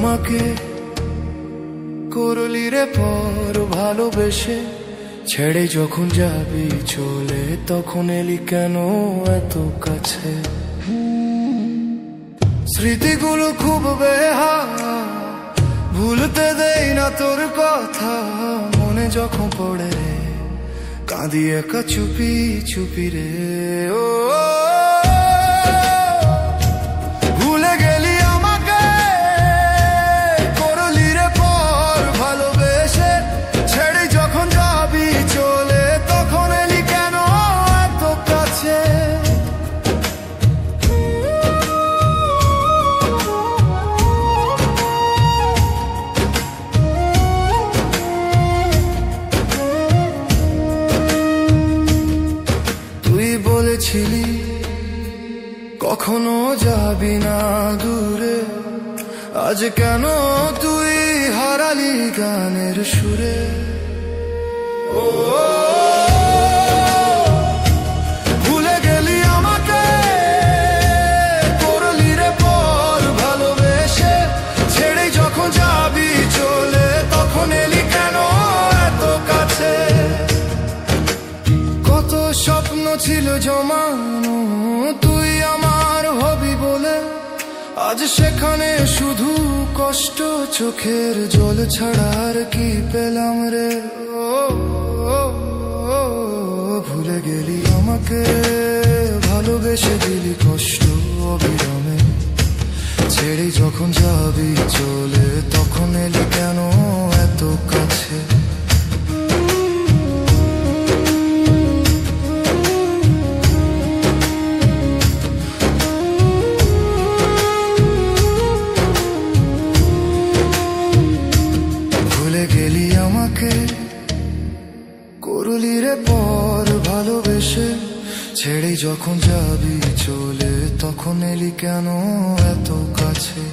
আমাকে করলি রে পর ভালোবেসে, ছেড়ে যখন যাবি চলে তখন এলি কেন এত কাছে। স্মৃতিগুলো খুব বেহায়া, ভুলতে দেই না তোর কথা, মনে যখন পড়ে কাঁদি একা চুপি চুপি রে। ও ভুলে গেলি আমাকে করলি রে পর ভালোবেসে, ছেড়ে যখন যাবি চলে তখন এলি কেন এত কাছে। বলেছিলি কখনো যাবি না দূরে, আজ কেন তুই হারালি গানের সুরে। ও ভুলে গেলি আমাকে করলি রে পর ভালোবেসে, ছেড়ে যখন যাবি চলে তখন এলি কেন এত কাছে। কত স্বপ্ন ছিল জমানো তুই আমার হবি বলে, আজ সেখানে শুধু কষ্ট, চোখের জল ছাড়া আর কি পেলাম রে। ও ভুলে গেলি আমাকে ভালোবেসে দিলি কষ্ট অবিরামে, ছেড়ে যখন যাবি চলে তখন এলি কেন এত কাছে। গেলি আমাকে করলি রে পর ভালোবেসে, ছেড়ে যখন যাবি চলে তখন এলি কেন এত কাছে।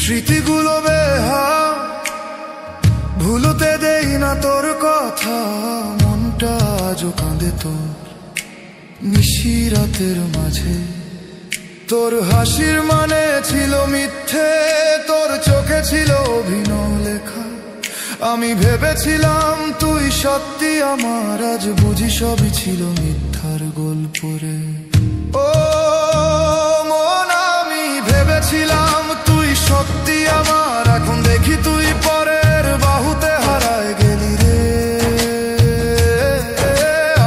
স্মৃতিগুলো বেহায়া, ভুলতে দেই না তোর কথা, মনটা আজও কাঁদে তোর নিশি রাতের মাঝে। তোর হাসির মানে ছিল মিথ্যে, তোর চোখে ছিল অভিনয় লেখা, আমি ভেবেছিলাম তুই সত্যি আমার, আজ বুঝি সবই ছিল মিথ্যার গল্প রে। ও মন আমি ভেবেছিলাম তুই সত্যি আমার, এখন দেখি তুই পরের বাহুতে হারায় গেলি রে।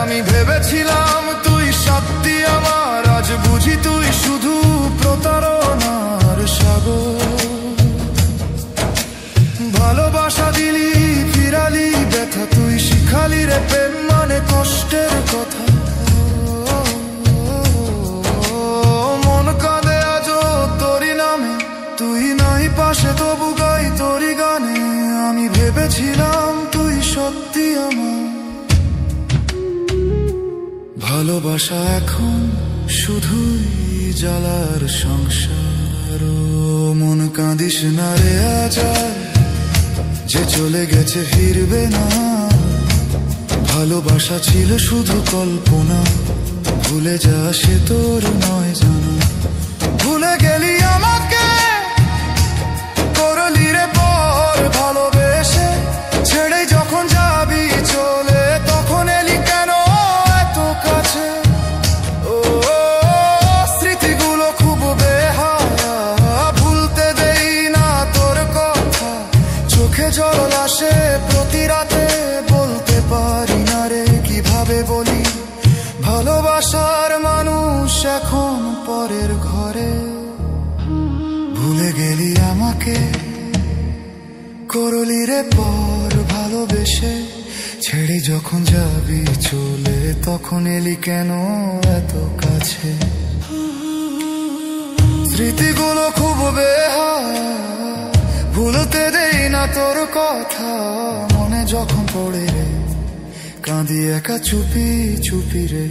আমি ভেবেছিলাম তুই সত্যি আমার, আজ বুঝি তুই শুধু প্রতারণার সাগর। ভালোবাসা দিলি ফিরালি ব্যথা, তুই শিখালি রে প্রেম মানে কষ্টের কথা। মন কাঁদে আজও তোরই নামে, তুই নাই পাশে তবু গাই তোরই গানে। আমি ভেবেছিলাম তুই সত্যি আমার, ভালোবাসা এখন শুধুই জ্বালার সংসার। মন কাঁদিস না রে আজ, যে চলে গেছে ফিরবে না। ভালোবাসা ছিল শুধু কল্পনা, ভুলে যা সে তোর নয় জানা। ভুলে গেলি আমাকে করলি রে পর ভালোবেসে, ছেড়ে যখন যাবি চলে তখন এলি কেন এত কাছে। ও স্মৃতিগুলো খুব বেহায়া, ভুলতে দেই না তোর কথা, চোখে জল আসে প্রতি রাতে, বলতে পারি না রে কিভাবে বলি। ভালোবাসার মানুষ এখন পরের ঘরে। ভুলে গেলি আমাকে করলি রে পর ভালোবেসে, ছেড়ে যখন যাবি চলে তখন এলি কেন এত কাছে। স্মৃতিগুলো খুব বেহায়া, ভুলতে দেই না তোর কথা, মনে যখন পড়ে রে কাঁদি একা চুপি চুপি রে।